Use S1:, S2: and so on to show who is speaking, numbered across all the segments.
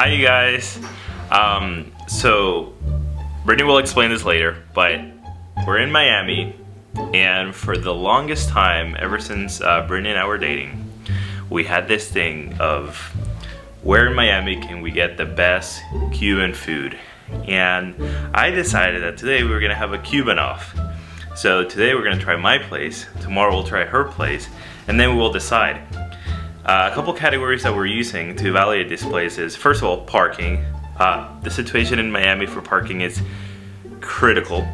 S1: Hi you guys. So Brittany will explain this later, but we're in Miami, and for the longest time, ever since Brittany and I were dating, we had this thing of where in Miami can we get the best Cuban food? And I decided that today we were gonna have a Cuban off. So today we're gonna try my place, tomorrow we'll try her place, and then we will decide. A couple categories that we're using to evaluate this place is, first of all, parking. The situation in Miami for parking is critical,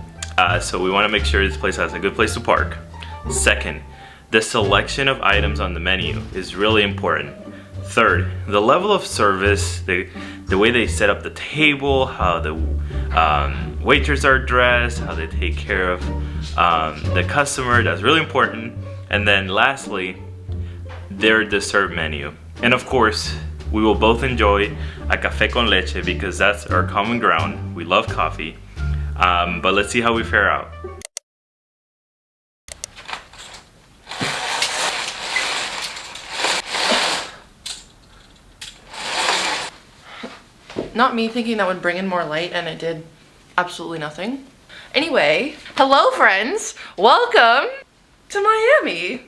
S1: so we want to make sure this place has a good place to park. Second, the selection of items on the menu is really important. Third, the level of service, the way they set up the table, how the waiters are dressed, how they take care of the customer, that's really important. And then lastly, their dessert menu. And of course, we will both enjoy a café con leche because that's our common ground. We love coffee. But let's see how we fare out.
S2: Not me thinking that would bring in more light, and it did absolutely nothing. Anyway, hello friends, welcome to Miami.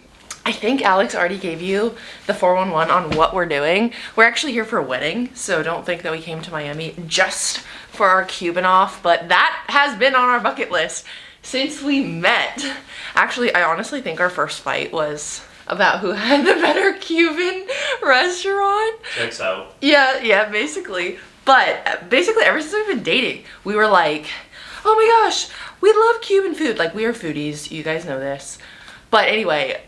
S2: I think Alex already gave you the 411 on what we're doing. We're actually here for a wedding, so don't think that we came to Miami just for our Cuban off, but that has been on our bucket list since we met. Actually, I honestly think our first fight was about who had the better Cuban restaurant.
S1: Checks out.
S2: Yeah, basically. But basically ever since we've been dating, we were like, oh my gosh, we love Cuban food. Like, we are foodies, you guys know this. But anyway,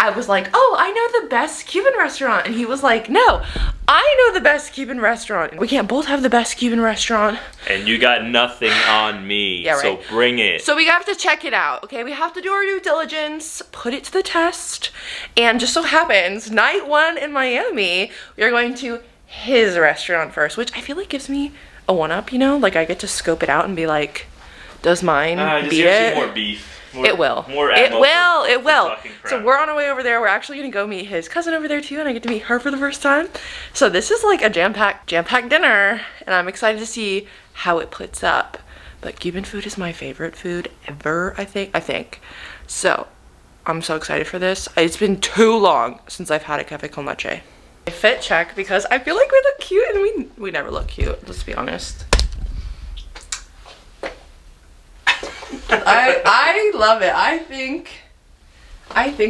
S2: I was like, oh, I know the best Cuban restaurant. And he was like, no, I know the best Cuban restaurant. We can't both have the best Cuban restaurant.
S1: And you got nothing on me,
S2: yeah, right.
S1: So bring it.
S2: So we have to check it out, okay? We have to do our due diligence, put it to the test. And just so happens, night one in Miami, we are going to his restaurant first, which I feel like gives me a one-up, you know? Like, I get to scope it out and be like, does mine beat it?
S1: More beef.
S2: It will. It will. So we're on our way over there. We're actually gonna go meet his cousin over there too, and I get to meet her for the first time. So this is like a jam-packed dinner, and I'm excited to see how it puts up. But Cuban food is my favorite food ever, I think. So I'm so excited for this. It's been too long since I've had a café con leche. Fit check, because I feel like we look cute, and we never look cute, let's be honest. I love it. I think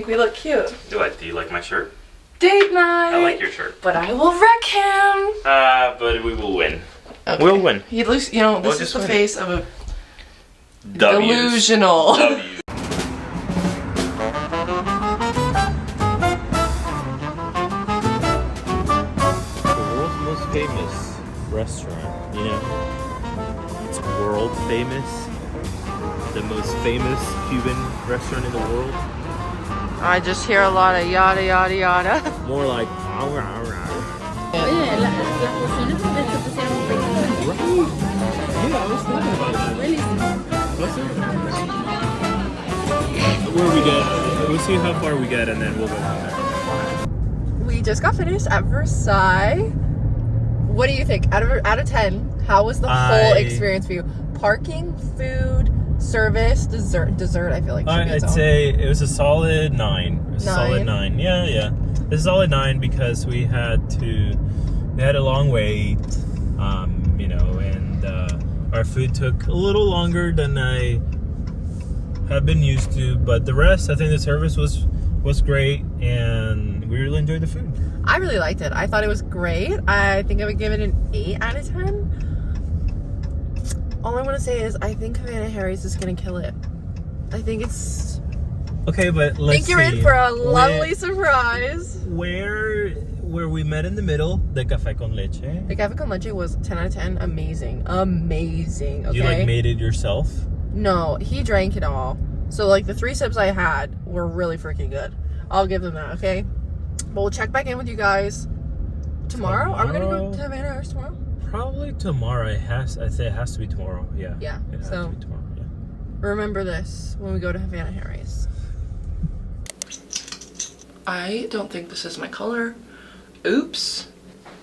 S2: we look cute.
S1: Do you like my shirt?
S2: Date night.
S1: I like your shirt.
S2: But I will wreck him.
S1: But we will win.
S2: Okay.
S1: We'll win.
S2: He looks, you know, this is the face of a
S1: delusional.
S2: delusional.
S1: Famous restaurant, you know, it's world famous, the most famous Cuban restaurant in the world.
S2: I just hear a lot of yada yada yada.
S1: More like
S3: Oye, las porciones se pusieron pequeñas.
S1: Right. Yeah, I was thinking about that. Where we get, we'll see how far we get, and then we'll go from there.
S2: We just got finished at Versailles. What do you think? Out of 10, how was the whole experience for you? Parking, food, service, dessert. I feel like
S1: I'd say it was a solid 9. Solid 9. Yeah. It's a solid 9 because we had a long wait, you know, and our food took a little longer than I have been used to. But the rest, I think the service was great, and we really enjoyed the food.
S2: I really liked it. I thought it was great. I think I would give it an 8 out of 10. All I want to say is I think Havana Harry's is going to kill it. I think it's...
S1: Okay, but let's see.
S2: I think you're in for a lovely surprise.
S1: Where we met in the middle, the café con leche.
S2: The café con leche was 10 out of 10. Amazing. Amazing. Okay?
S1: You like made it yourself?
S2: No, he drank it all. So like the 3 sips I had were really freaking good. I'll give them that, okay? But we'll check back in with you guys tomorrow. Are we gonna go to Havana Harris tomorrow?
S1: Probably tomorrow. I'd say it has to be tomorrow. Yeah.
S2: Yeah.
S1: It has to be tomorrow. Yeah.
S2: Remember this when we go to Havana Harris. I don't think this is my color. Oops.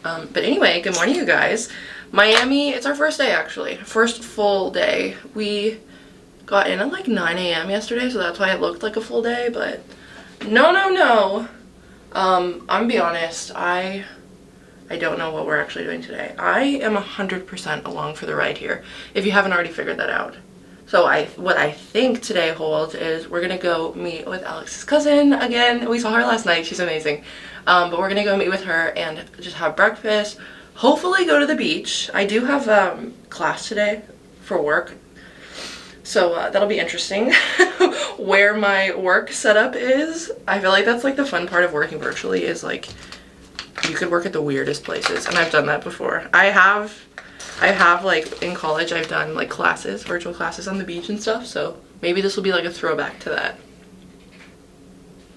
S2: But anyway, good morning, you guys. Miami, it's our first day actually. First full day. We got in at like 9 a.m. yesterday, so that's why it looked like a full day, but no. I'm gonna be honest, I don't know what we're actually doing today. I am 100% along for the ride here, if you haven't already figured that out. So what I think today holds is we're gonna go meet with Alex's cousin again. We saw her last night, she's amazing. But we're gonna go meet with her and just have breakfast, hopefully go to the beach. I do have class today for work, so that'll be interesting. Where my work setup is, I feel like that's like the fun part of working virtually, is like you could work at the weirdest places, and I've done that before. I have like in college I've done like classes, virtual classes on the beach and stuff, so maybe this will be like a throwback to that.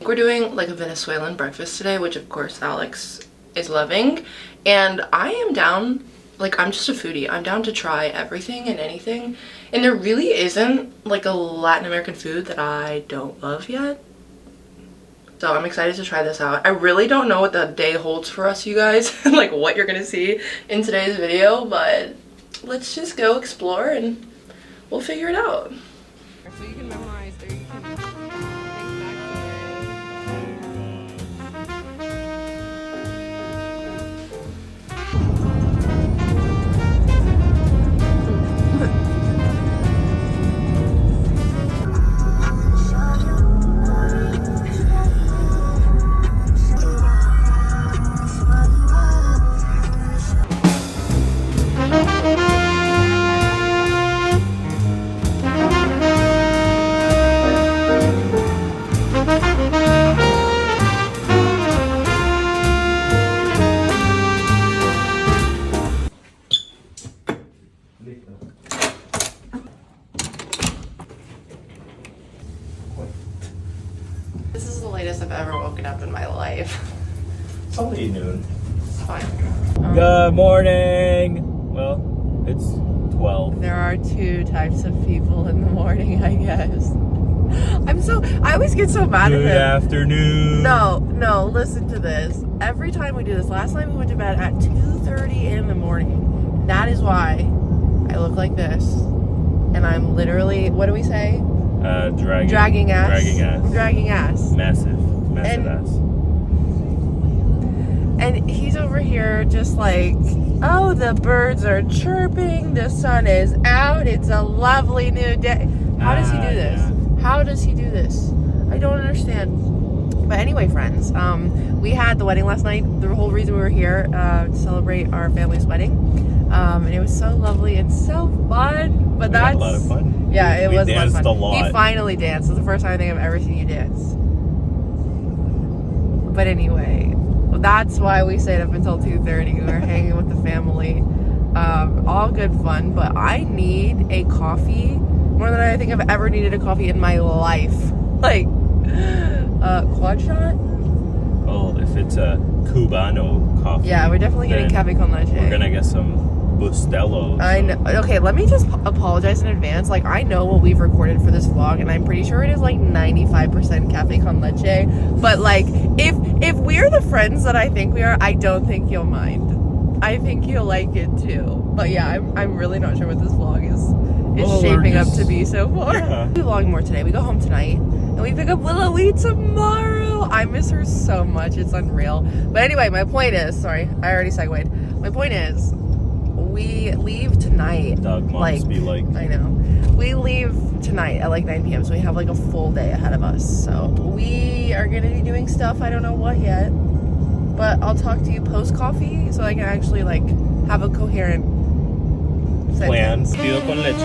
S2: We're doing like a Venezuelan breakfast today, which of course Alex is loving, and I am down, like I'm just a foodie. I'm down to try everything and anything, and there really isn't like a Latin American food that I don't love yet. So I'm excited to try this out. I really don't know what the day holds for us, you guys, like what you're gonna see in today's video, but let's just go explore and we'll figure it out.
S3: So you can memorize or you can think back to
S2: This is the latest I've ever woken up in my life.
S1: It's only noon.
S2: It's fine.
S1: Good morning. Well, it's 12.
S2: There are two types of people in the morning, I guess. I always get so mad at him.
S1: Good afternoon.
S2: No, listen to this. Every time we do this, last night we went to bed at 2:30 in the morning. That is why I look like this. And I'm literally, what do we say?
S1: Dragging ass.
S2: I'm dragging ass.
S1: Massive ass.
S2: And he's over here just like, oh, the birds are chirping, the sun is out, it's a lovely new day. How does he do this?
S1: Yeah.
S2: How does he do this? I don't understand. But anyway, friends, we had the wedding last night. The whole reason we were here to celebrate our family's wedding. And it was so lovely and so fun. But
S1: We had a lot of fun.
S2: Yeah, it was a lot of fun.
S1: danced a lot.
S2: He finally danced. It was the first time I think I've ever seen you dance. But anyway, that's why we stayed up until 2:30. We were hanging with the family. All good fun, but I need a coffee more than I think I've ever needed a coffee in my life. Like, quad shot?
S1: Well, if it's a Cubano coffee.
S2: Yeah, we're definitely getting
S1: then
S2: cafe con leche.
S1: We're gonna get some Bustelos.
S2: I know. Okay, let me just apologize in advance. Like, I know what we've recorded for this vlog, and I'm pretty sure it is like 95% cafe con leche. But like, if we're the friends that I think we are, I don't think you'll mind. I think you'll like it too. But yeah, I'm really not sure what this vlog is shaping up to be so far.
S1: Yeah.
S2: We vlog more today. We go home tonight, and we pick up Willow tomorrow. I miss her so much. It's unreal. But anyway, my point is, sorry, I already segued. My point is, we leave tonight.
S1: Dog moms be like.
S2: I know. We leave tonight at like 9 p.m. So we have like a full day ahead of us. So we are going to be doing stuff. I don't know what yet. But I'll talk to you post coffee so I can actually like have a coherent
S1: Plan.
S2: sentence.
S1: Pido con leche.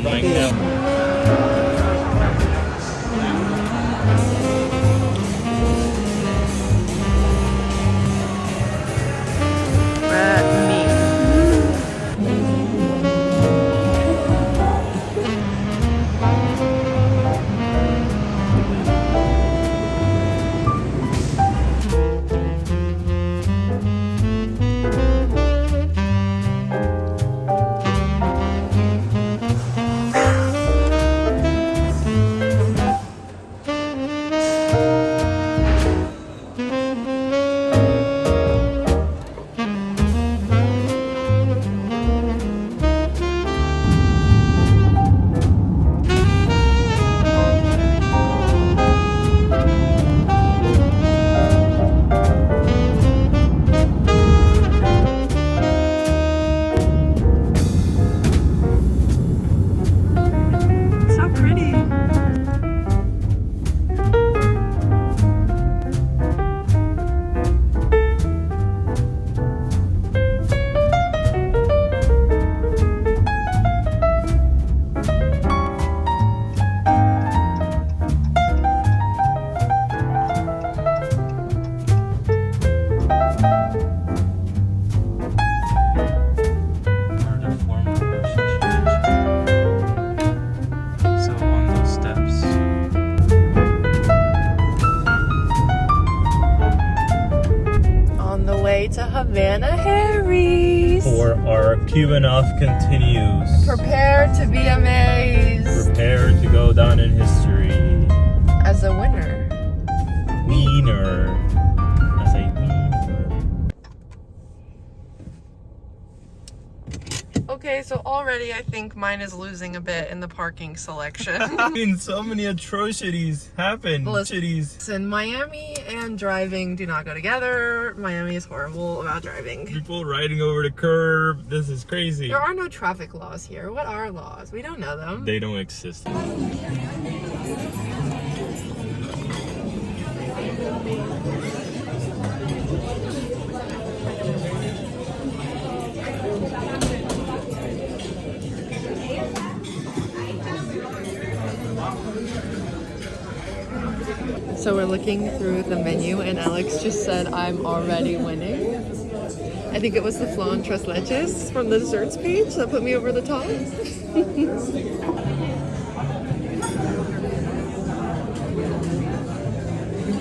S1: No hay nada. Our Cuban off continues.
S2: Prepare to be amazed
S1: Prepare to go down in history.
S2: as a winner.
S1: Wiener. I say wiener.
S2: Okay, so already I think mine is losing a bit in the parking selection.
S1: I mean, so many atrocities happen. Shitties.
S2: Listen, Miami and driving do not go together. Miami is horrible about driving.
S1: People riding over the curb. This is crazy.
S2: There are no traffic laws here. What are laws? We don't know them.
S1: They don't exist.
S2: So we're looking through the menu and Alex just said I'm already winning. I think it was the flan tres leches from the desserts page that put me over the top.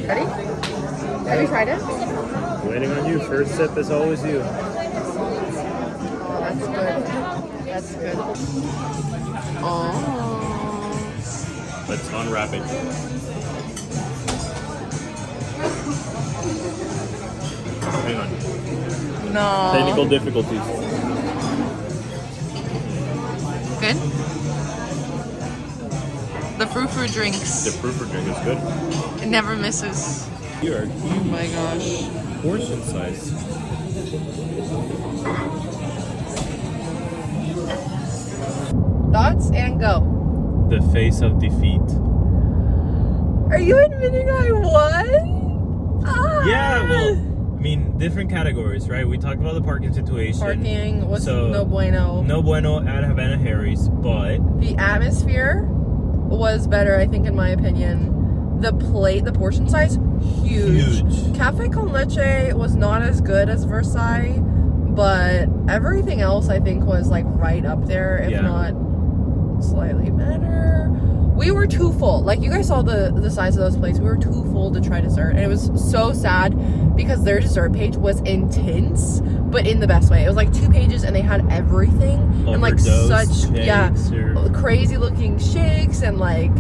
S2: Ready? Have you tried it?
S1: Waiting on you. First sip is always you.
S2: Oh, that's good. That's good. Oh.
S1: Let's unwrap it. Hang on.
S2: No.
S1: Technical difficulties.
S2: Good? The frou-frou drinks.
S1: The fruit drink is good.
S2: It never misses.
S1: You are
S2: Oh my gosh.
S1: portion size.
S2: Thoughts and go.
S1: The face of defeat.
S2: Are you admitting I won? Ah.
S1: Yeah, well, I mean, different categories, right? We talked about the parking situation.
S2: Parking was
S1: So,
S2: no bueno.
S1: No bueno at Havana Harry's, but
S2: The atmosphere was better, I think, in my opinion. The plate, the portion size, huge. Cafe con leche was not as good as Versailles, but everything else I think was like right up there, if
S1: Yeah.
S2: not slightly better. We were too full. Like, you guys saw the size of those plates. We were too full to try dessert. And it was so sad because their dessert page was intense, but in the best way. It was like 2 pages and they had everything. And like
S1: overdose
S2: such, yeah,
S1: shakes or-
S2: crazy looking shakes and like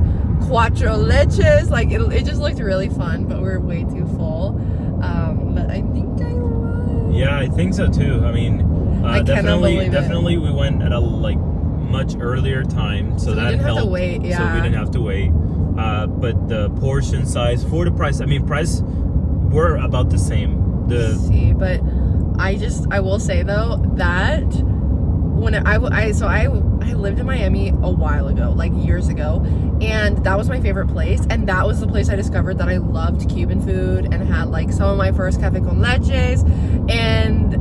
S2: cuatro leches. Like, it just looked really fun, but we were way too full. But I think I won.
S1: Yeah, I think so too. I mean,
S2: I cannot believe it.
S1: definitely we went at a like much earlier time, so
S2: we
S1: that
S2: didn't have to
S1: helped.
S2: wait,
S1: So
S2: yeah.
S1: we didn't have to wait. But the portion size for the price, I mean, price were about the same.
S2: See, but I will say though that when I lived in Miami a while ago, like years ago, and that was my favorite place, and that was the place I discovered that I loved Cuban food and had like some of my first cafe con leches. And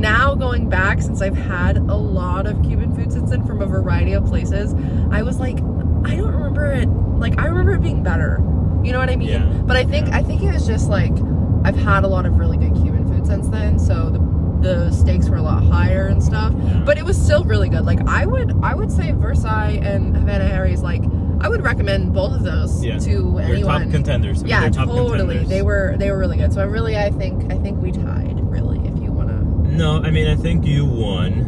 S2: now going back, since I've had a lot of Cuban food since then from a variety of places, I was like, I don't remember it. Like, I remember it being better. You know what I mean?
S1: Yeah.
S2: But I think it was just like I've had a lot of really good Cuban food since then, so the stakes were a lot higher and stuff.
S1: Yeah.
S2: But it was still really good. Like, I would say Versailles and Havana Harry's, like, I would recommend both of those
S1: Yeah.
S2: to
S1: They're
S2: anyone.
S1: top contenders. I mean,
S2: Yeah,
S1: they're top
S2: totally.
S1: contenders.
S2: They were really good. So I think we tied, really, if you wanna.
S1: No, I mean, I think you won.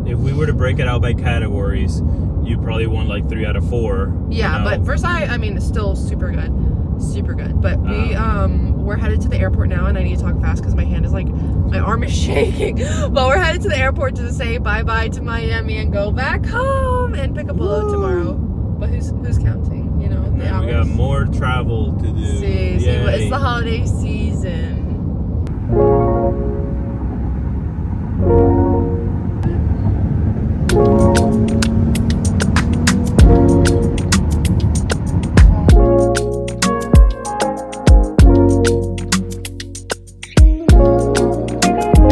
S1: If we were to break it out by categories, you probably won like 3 out of 4.
S2: Yeah,
S1: you know?
S2: but Versailles, I mean, it's still super good. Super good. But we're headed to the airport now, and I need to talk fast because my arm is shaking. But we're headed to the airport to say bye-bye to Miami and go back home and pick up a load tomorrow. But who's counting, you know, the
S1: And we
S2: hours?
S1: got more travel to do.
S2: See, but it's the holiday season.